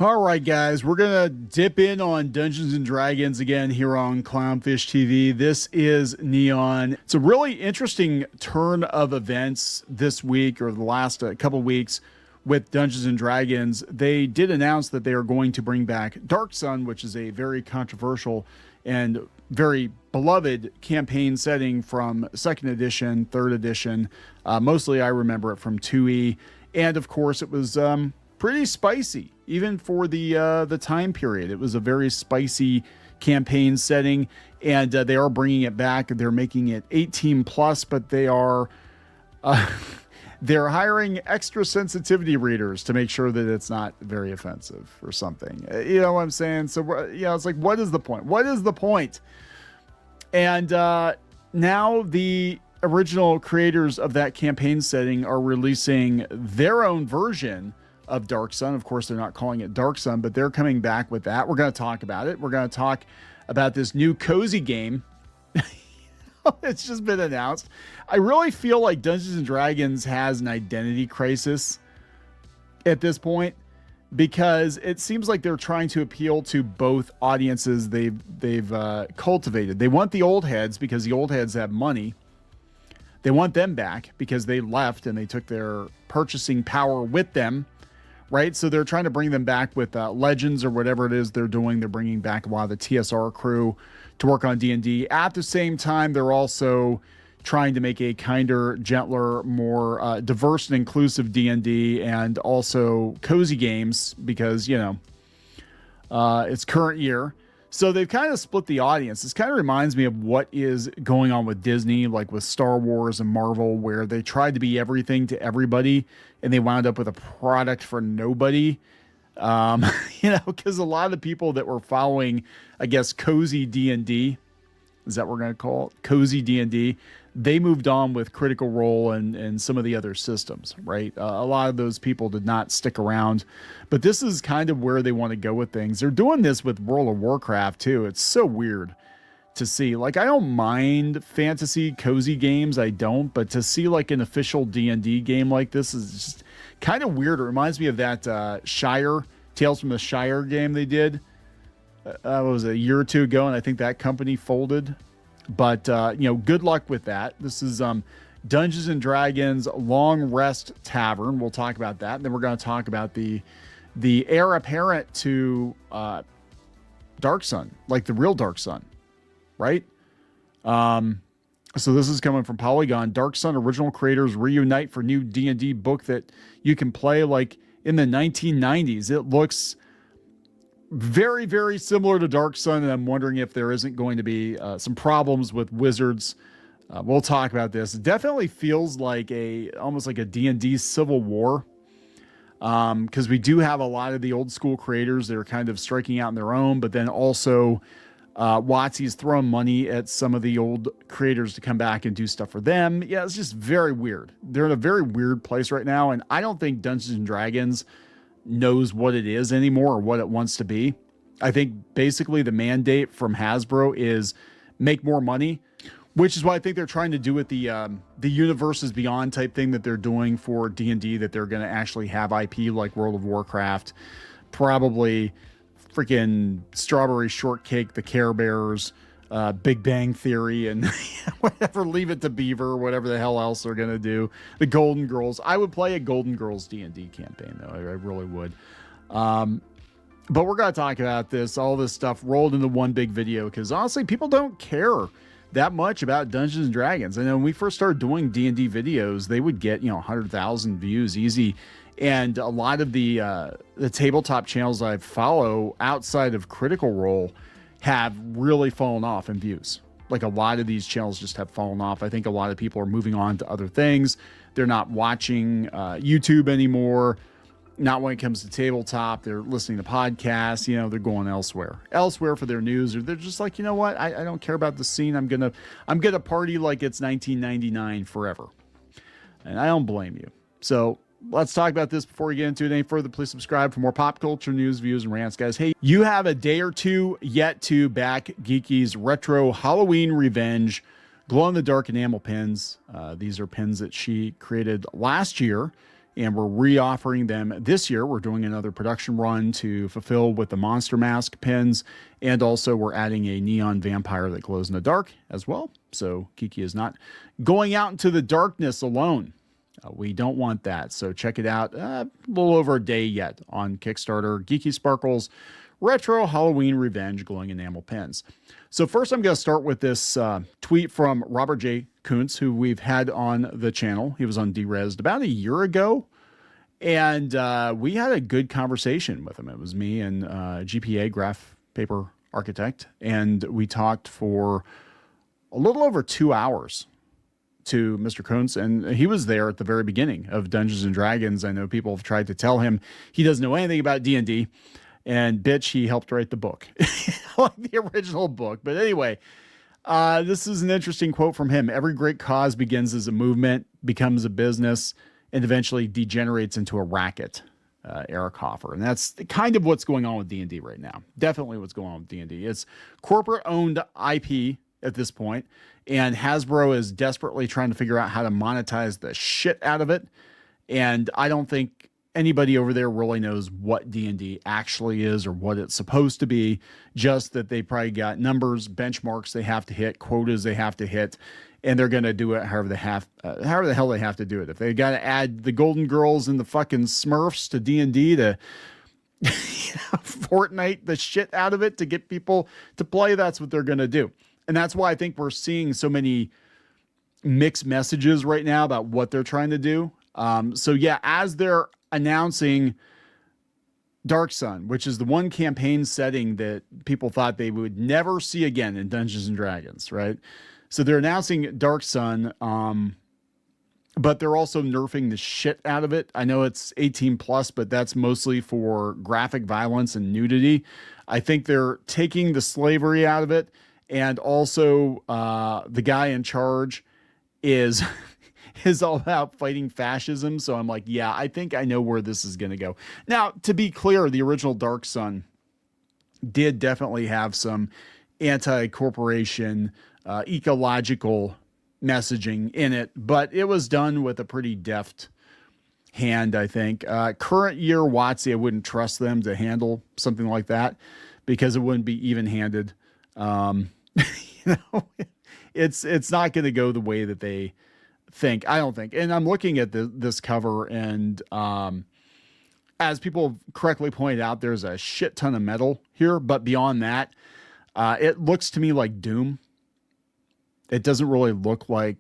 All right, guys, we're going to dip in on Dungeons and Dragons again here on Clownfish TV. This is Kneon. It's a really interesting turn of events this week or the last couple weeks with Dungeons and Dragons. They did announce that they are going to bring back Dark Sun, which is a very controversial and very beloved campaign setting from 2nd edition, 3rd edition. Mostly I remember it from 2E. And of course, it was pretty spicy, even for the time period. It was a very spicy campaign setting, and they are bringing it back. They're making it 18 plus, but they are they're hiring extra sensitivity readers to make sure that it's not very offensive or something. You know what I'm saying? So it's like, what is the point? What is the point? And now the original creators of that campaign setting are releasing their own version of Dark Sun. Of course, they're not calling it Dark Sun, but they're coming back with that. We're going to talk about it. We're going to talk about this new cozy game. It's just been announced. I really feel like Dungeons and Dragons has an identity crisis at this point, because it seems like they're trying to appeal to both audiences they've cultivated. They want the old heads because the old heads have money. They want them back because they left and they took their purchasing power with them. Right, so they're trying to bring them back with Legends or whatever it is they're doing. They're bringing back a lot of the TSR crew to work on D&D. At the same time, they're also trying to make a kinder, gentler, more diverse and inclusive D&D, and also cozy games because, it's current year. So they've kind of split the audience. This kind of reminds me of what is going on with Disney, like with Star Wars and Marvel, where they tried to be everything to everybody and they wound up with a product for nobody. Because a lot of the people that were following, I guess, cozy D&D, is that what we're going to call it? Cozy D&D. They moved on with Critical Role and some of the other systems, right? A lot of those people did not stick around, but this is kind of where they want to go with things. They're doing this with World of Warcraft too. It's so weird to see. Like, I don't mind fantasy cozy games. I don't, but to see like an official D&D game like this is just kind of weird. It reminds me of that Shire, Tales from the Shire game they did. That was a year or two ago, and I think that company folded. But, good luck with that. This is Dungeons and Dragons Long Rest Tavern. We'll talk about that. And then we're going to talk about the heir apparent to Dark Sun, like the real Dark Sun, right? So this is coming from Polygon. Dark Sun original creators reunite for new D&D book that you can play like in the 1990s. It looks very, very similar to Dark Sun, and I'm wondering if there isn't going to be some problems with wizards. We'll talk about this. It definitely feels like almost like a D&D civil war, because we do have a lot of the old school creators that are kind of striking out on their own, but then also WotC's throwing money at some of the old creators to come back and do stuff for them. Yeah, it's just very weird. They're in a very weird place right now, and I don't think Dungeons and Dragons knows what it is anymore or what it wants to be. I think basically the mandate from Hasbro is make more money, which is what I think they're trying to do with the universes beyond type thing that they're doing for D&D, that they're going to actually have IP like World of Warcraft, probably freaking Strawberry Shortcake, the Care Bears, Big Bang Theory, and whatever, Leave It to Beaver, whatever the hell else they're going to do. The Golden Girls. I would play a Golden Girls D&D campaign, though. I really would. But we're going to talk about this, all this stuff rolled into one big video, because honestly, people don't care that much about Dungeons and Dragons. I know when we first started doing D&D videos, they would get, 100,000 views easy. And a lot of the tabletop channels I follow outside of Critical Role have really fallen off in views. Like, a lot of these channels just have fallen off. I think a lot of people are moving on to other things. They're not watching YouTube anymore. Not when it comes to tabletop. They're listening to podcasts. They're going elsewhere for their news, or they're just like, you know what? I don't care about the scene. I'm gonna party like it's 1999 forever. And I don't blame you. So let's talk about this before we get into it any further. Please subscribe for more pop culture news, views, and rants, guys. Hey, you have a day or two yet to back Geeky's retro Halloween revenge glow-in-the-dark enamel pins. These are pins that she created last year and we're reoffering them this year. We're doing another production run to fulfill with the Monster Mask pins, and also we're adding a neon vampire that glows in the dark as well. So Geeky is not going out into the darkness alone. We don't want that. So check it out. A little over a day yet on Kickstarter. Geeky Sparkles Retro Halloween Revenge glowing enamel pins. So first I'm going to start with this tweet from Robert J. Kuntz, who we've had on the channel. He was on DResed about a year ago, and we had a good conversation with him. It was me and GPA, Graph Paper Architect, and we talked for a little over 2 hours to Mr. Kuntz, and he was there at the very beginning of Dungeons and Dragons. I know people have tried to tell him he doesn't know anything about D&D, and bitch, he helped write the book, like the original book. But anyway, this is an interesting quote from him. Every great cause begins as a movement, becomes a business, and eventually degenerates into a racket. Eric Hoffer. And that's kind of what's going on with D&D right now. Definitely what's going on with D&D. It's corporate-owned IP at this point, and Hasbro is desperately trying to figure out how to monetize the shit out of it. And I don't think anybody over there really knows what D&D actually is or what it's supposed to be, just that they probably got numbers, benchmarks they have to hit, quotas they have to hit, and they're going to do it however the hell they have to do it. If they got to add the Golden Girls and the fucking Smurfs to D&D to Fortnite the shit out of it to get people to play, that's what they're going to do. And that's why I think we're seeing so many mixed messages right now about what they're trying to do. So yeah, as they're announcing Dark Sun, which is the one campaign setting that people thought they would never see again in Dungeons and Dragons, right? So they're announcing Dark Sun, but they're also nerfing the shit out of it. I know it's 18 plus, but that's mostly for graphic violence and nudity. I think they're taking the slavery out of it. And also, the guy in charge is all about fighting fascism. So I'm like, yeah, I think I know where this is going to go. Now, to be clear, the original Dark Sun did definitely have some anti-corporation, ecological messaging in it, but it was done with a pretty deft hand, I think. Current year WotC, I wouldn't trust them to handle something like that because it wouldn't be even-handed. It's not going to go the way that they think, I don't think. And I'm looking at this cover, and as people correctly pointed out, there's a shit ton of metal here, but beyond that, it looks to me like Doom. It doesn't really look like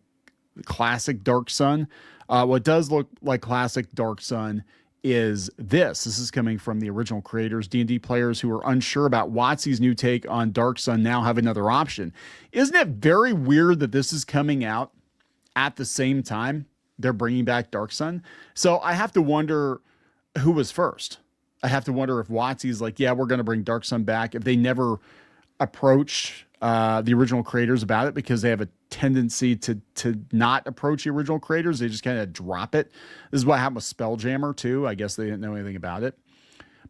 classic Dark Sun. What does look like classic Dark Sun is this. This is coming from the original creators. D&D players who are unsure about WotC's new take on Dark Sun now have another option. Isn't it very weird that this is coming out at the same time they're bringing back Dark Sun? So I have to wonder who was first. I have to wonder if WotC's like, yeah, we're going to bring Dark Sun back, if they never approach the original creators about it because they have a tendency to not approach the original creators. They just kind of drop it. This is what happened with Spelljammer too. I guess they didn't know anything about it.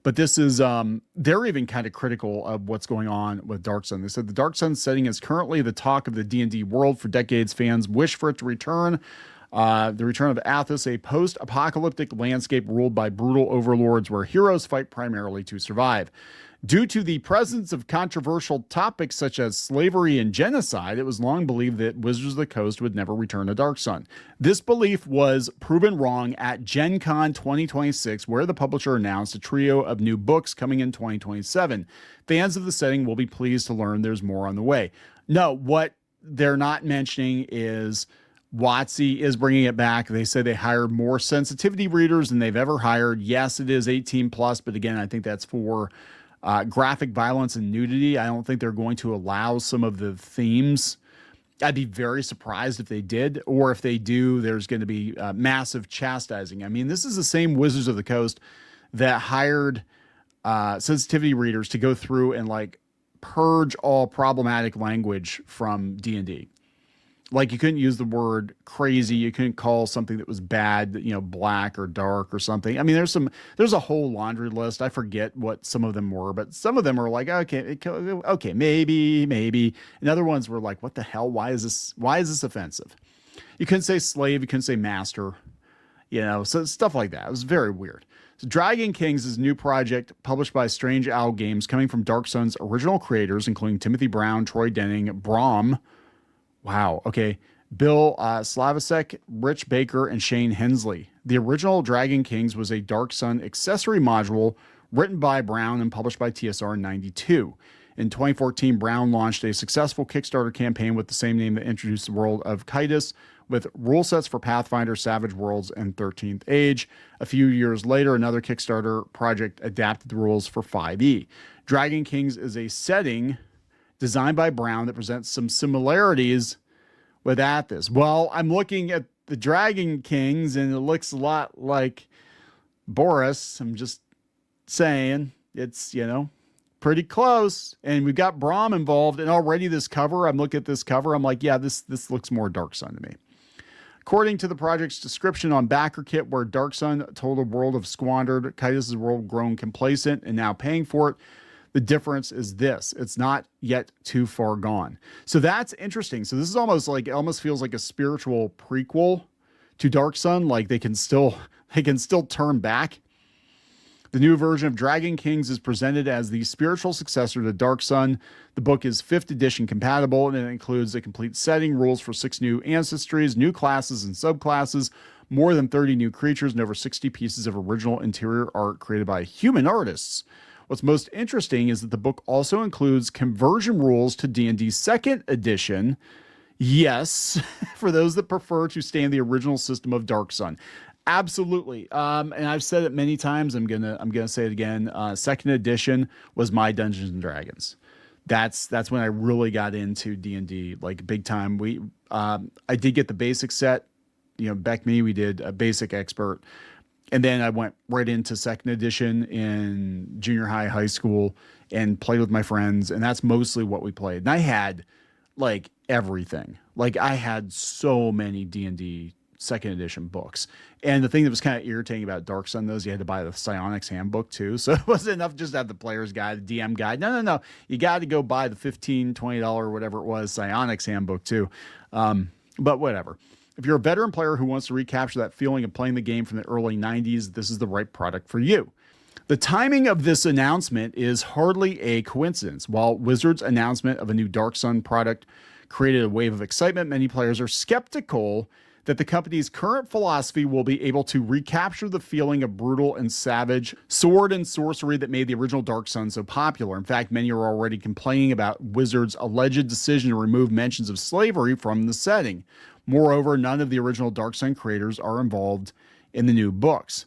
But this is, they're even kind of critical of what's going on with Dark Sun. They said the Dark Sun setting is currently the talk of the D&D world for decades. Fans wish for it to return. The return of Athos, a post-apocalyptic landscape ruled by brutal overlords where heroes fight primarily to survive. Due to the presence of controversial topics such as slavery and genocide, it was long believed that Wizards of the Coast would never return to Dark Sun. This belief was proven wrong at Gen Con 2026, where the publisher announced a trio of new books coming in 2027. Fans of the setting will be pleased to learn there's more on the way. No, what they're not mentioning is WotC is bringing it back. They say they hired more sensitivity readers than they've ever hired. Yes, it is 18 plus, but again, I think that's for graphic violence and nudity. I don't think they're going to allow some of the themes. I'd be very surprised if they did, or if they do, there's going to be massive chastising. I mean, this is the same Wizards of the Coast that hired sensitivity readers to go through and like purge all problematic language from D&D. Like you couldn't use the word crazy. You couldn't call something that was bad, you know, black or dark or something. I mean, there's a whole laundry list. I forget what some of them were, but some of them are like, okay, maybe. And other ones were like, what the hell? Why is this offensive? You couldn't say slave. You couldn't say master. You know, so stuff like that. It was very weird. So Dragon Kings is a new project published by Strange Owl Games, coming from Dark Sun's original creators, including Timothy Brown, Troy Denning, Brom. Wow. Okay. Bill Slavisek, Rich Baker, and Shane Hensley. The original Dragon Kings was a Dark Sun accessory module written by Brown and published by TSR in 92. In 2014, Brown launched a successful Kickstarter campaign with the same name that introduced the world of Kytus, with rule sets for Pathfinder, Savage Worlds, and 13th Age. A few years later, another Kickstarter project adapted the rules for 5e. Dragon Kings is a setting designed by Brown that presents some similarities with Athos. Well, I'm looking at the Dragon Kings, and it looks a lot like Boris. I'm just saying, it's, you know, pretty close. And we've got Brom involved, and already this cover, I'm looking at this cover, I'm like, yeah, this looks more Dark Sun to me. According to the project's description on BackerKit, where Dark Sun told a world of squandered, Kytus' world grown complacent and now paying for it, the difference is this: it's not yet too far gone. So that's interesting. So this is almost like, it almost feels like a spiritual prequel to Dark Sun. Like they can still turn back. The new version of Dragon Kings is presented as the spiritual successor to Dark Sun. The book is 5th edition compatible, and it includes a complete setting, rules for 6 new ancestries, new classes and subclasses, more than 30 new creatures, and over 60 pieces of original interior art created by human artists. What's most interesting is that the book also includes conversion rules to D&D 2nd edition. Yes, for those that prefer to stay in the original system of Dark Sun. Absolutely. And I've said it many times. I'm gonna say it again. 2nd edition was my Dungeons and Dragons. That's when I really got into D&D, like big time. I did get the basic set. You know, back me, we did a basic expert. And then I went right into 2nd edition in junior high school, and played with my friends. And that's mostly what we played. And I had like everything. Like I had so many D&D 2nd edition books. And the thing that was kind of irritating about Dark Sun, though, is you had to buy the Psionics handbook too. So it wasn't enough just to have the player's guide, the DM guide. No. You got to go buy the $15, $20, whatever it was, Psionics handbook too. But whatever. If you're a veteran player who wants to recapture that feeling of playing the game from the early 90s, this is the right product for you. The timing of this announcement is hardly a coincidence. While Wizards' announcement of a new Dark Sun product created a wave of excitement, many players are skeptical that the company's current philosophy will be able to recapture the feeling of brutal and savage sword and sorcery that made the original Dark Sun so popular. In fact, many are already complaining about Wizards' alleged decision to remove mentions of slavery from the setting. Moreover, none of the original Dark Sun creators are involved in the new books.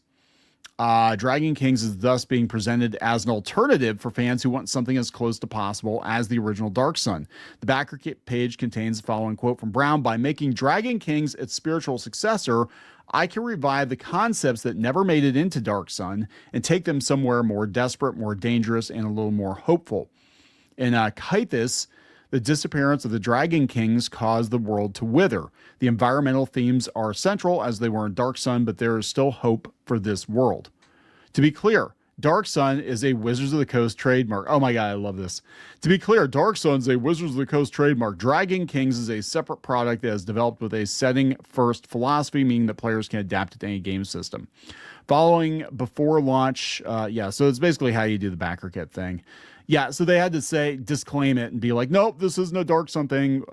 Dragon Kings is thus being presented as an alternative for fans who want something as close to possible as the original Dark Sun. The BackerKit page contains the following quote from Brown: "By making Dragon Kings its spiritual successor, I can revive the concepts that never made it into Dark Sun and take them somewhere more desperate, more dangerous, and a little more hopeful." In Kythus, the disappearance of the Dragon Kings caused the world to wither. The environmental themes are central as they were in Dark Sun, but there is still hope for this world. To be clear, Dark Sun is a Wizards of the Coast trademark. Oh my God, I love this. To be clear, Dark Sun is a Wizards of the Coast trademark. Dragon Kings is a separate product that is developed with a setting-first philosophy, meaning that players can adapt it to any game system. Following before launch, so it's basically how you do the BackerKit thing. Yeah, so they had to say, disclaim it and be like, nope, this isn't a Dark Sun thing.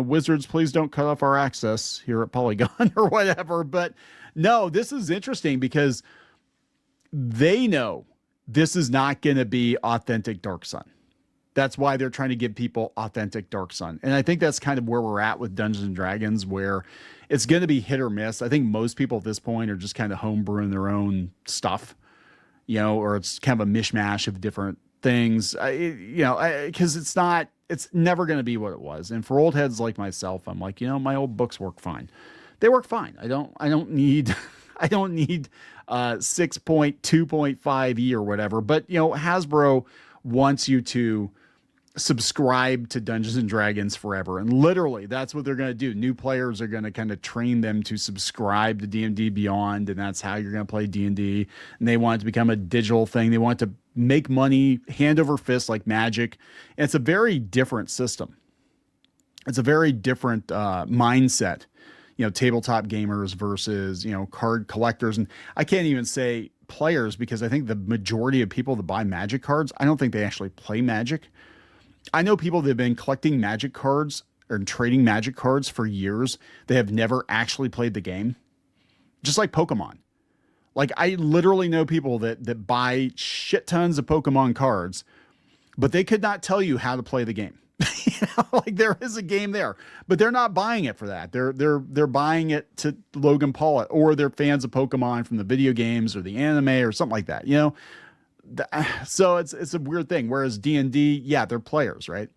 Wizards, please don't cut off our access here at Polygon or whatever. But no, this is interesting because they know this is not going to be authentic Dark Sun. That's why they're trying to give people authentic Dark Sun. And I think that's kind of where we're at with Dungeons and Dragons, where it's going to be hit or miss. I think most people at this point are just kind of homebrewing their own stuff, or it's kind of a mishmash of different things, because it's never going to be what it was. And for old heads like myself, I'm like, my old books work fine. They work fine. I don't need 6.2.5e or whatever. But, Hasbro wants you to subscribe to Dungeons and Dragons forever. And literally that's what they're going to do. New players are going to kind of train them to subscribe to D&D Beyond. And that's how you're going to play D&D. And they want it to become a digital thing. They want to make money hand over fist like magic. And it's a very different system. It's a very different mindset. tabletop gamers versus, card collectors. And I can't even say players, because I think the majority of people that buy Magic cards, I don't think they actually play Magic. I know people that have been collecting Magic cards or trading Magic cards for years. They have never actually played the game. Just like Pokemon. Like, I literally know people that buy shit tons of Pokemon cards, but they could not tell you how to play the game. Like, there is a game there, but they're not buying it for that. They're buying it to Logan Paul it, or they're fans of Pokemon from the video games or the anime or something like that, So it's a weird thing. Whereas D&D, yeah, they're players, right?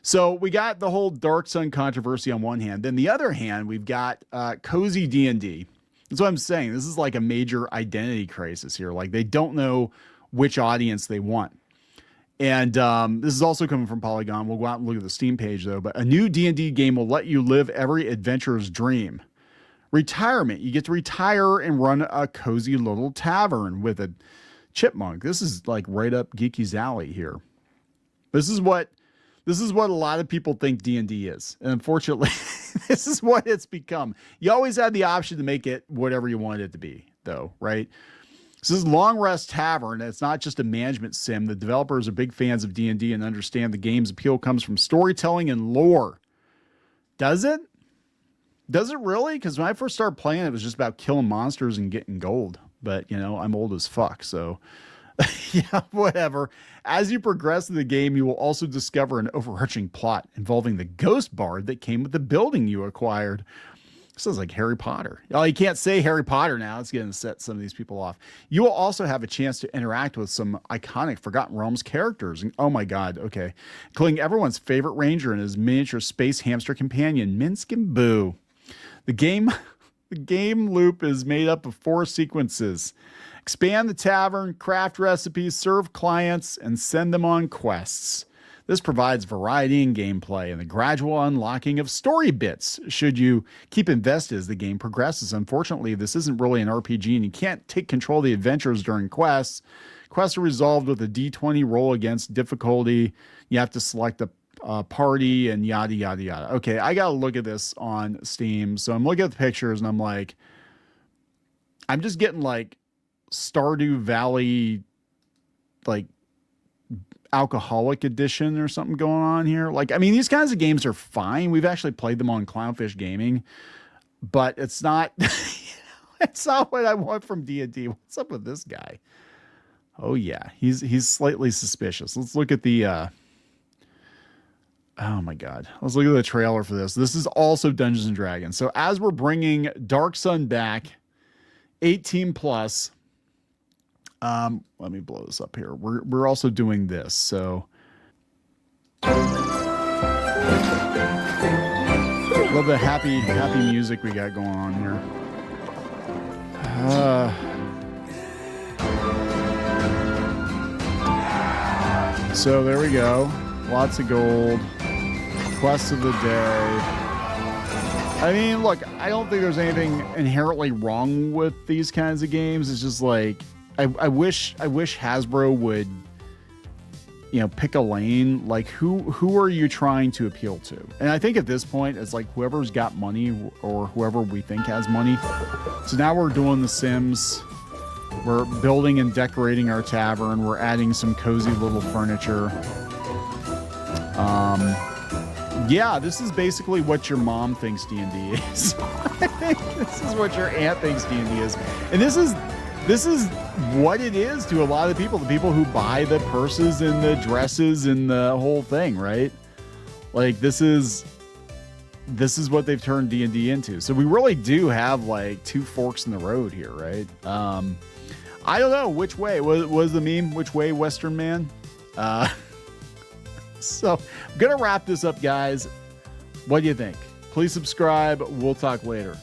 So we got the whole Dark Sun controversy on one hand. Then the other hand, we've got cozy D&D. That's what I'm saying. This is like a major identity crisis here. Like, they don't know which audience they want. And this is also coming from Polygon. We'll go out and look at the Steam page, though. But a new D&D game will let you live every adventurer's dream. Retirement. You get to retire and run a cozy little tavern with a chipmunk. This is like right up Geeky's alley here. This is what a lot of people think D&D is. And unfortunately, this is what it's become. You always had the option to make it whatever you wanted it to be, though, right? So this is Long Rest Tavern. It's not just a management sim. The developers are big fans of D&D and understand the game's appeal comes from storytelling and lore. Does it? Does it really? Because when I first started playing, it was just about killing monsters and getting gold. But, I'm old as fuck, so yeah, whatever. As you progress in the game, you will also discover an overarching plot involving the ghost bard that came with the building you acquired. Sounds like Harry Potter. Oh, you can't say Harry Potter now. It's going to set some of these people off. You will also have a chance to interact with some iconic Forgotten Realms characters. And, oh my God, okay. Including everyone's favorite ranger and his miniature space hamster companion, Minsk and Boo. The game loop is made up of 4 sequences. Expand the tavern, craft recipes, serve clients, and send them on quests. This provides variety in gameplay and the gradual unlocking of story bits should you keep invested as the game progresses. Unfortunately, this isn't really an RPG and you can't take control of the adventures during quests. Quests are resolved with a D20 roll against difficulty. You have to select a party and yada, yada, yada. Okay, I got to look at this on Steam. So I'm looking at the pictures and I'm like, I'm just getting like Stardew Valley, like alcoholic edition or something going on here. Like, I mean, these kinds of games are fine. We've actually played them on Clownfish Gaming, but it's not, it's not what I want from D&D. What's up with this guy? Oh yeah. He's slightly suspicious. Let's look at the, oh my God. Let's look at the trailer for this. This is also Dungeons and Dragons. So as we're bringing Dark Sun back, 18 plus, let me blow this up here. We're also doing this. So love the happy music we got going on here. So there we go. Lots of gold. Quest of the day. I mean, look, I don't think there's anything inherently wrong with these kinds of games. It's just like, I wish Hasbro would, pick a lane. Like, who are you trying to appeal to? And I think at this point, it's like whoever's got money or whoever we think has money. So now we're doing the Sims. We're building and decorating our tavern. We're adding some cozy little furniture. Yeah, this is basically what your mom thinks D&D is. This is what your aunt thinks D&D is. And this is what it is to a lot of people, the people who buy the purses and the dresses and the whole thing, right? Like, this is what they've turned D&D into. So we really do have like 2 forks in the road here, right? I don't know which way was the meme, which way Western man? So I'm going to wrap this up, guys. What do you think? Please subscribe. We'll talk later.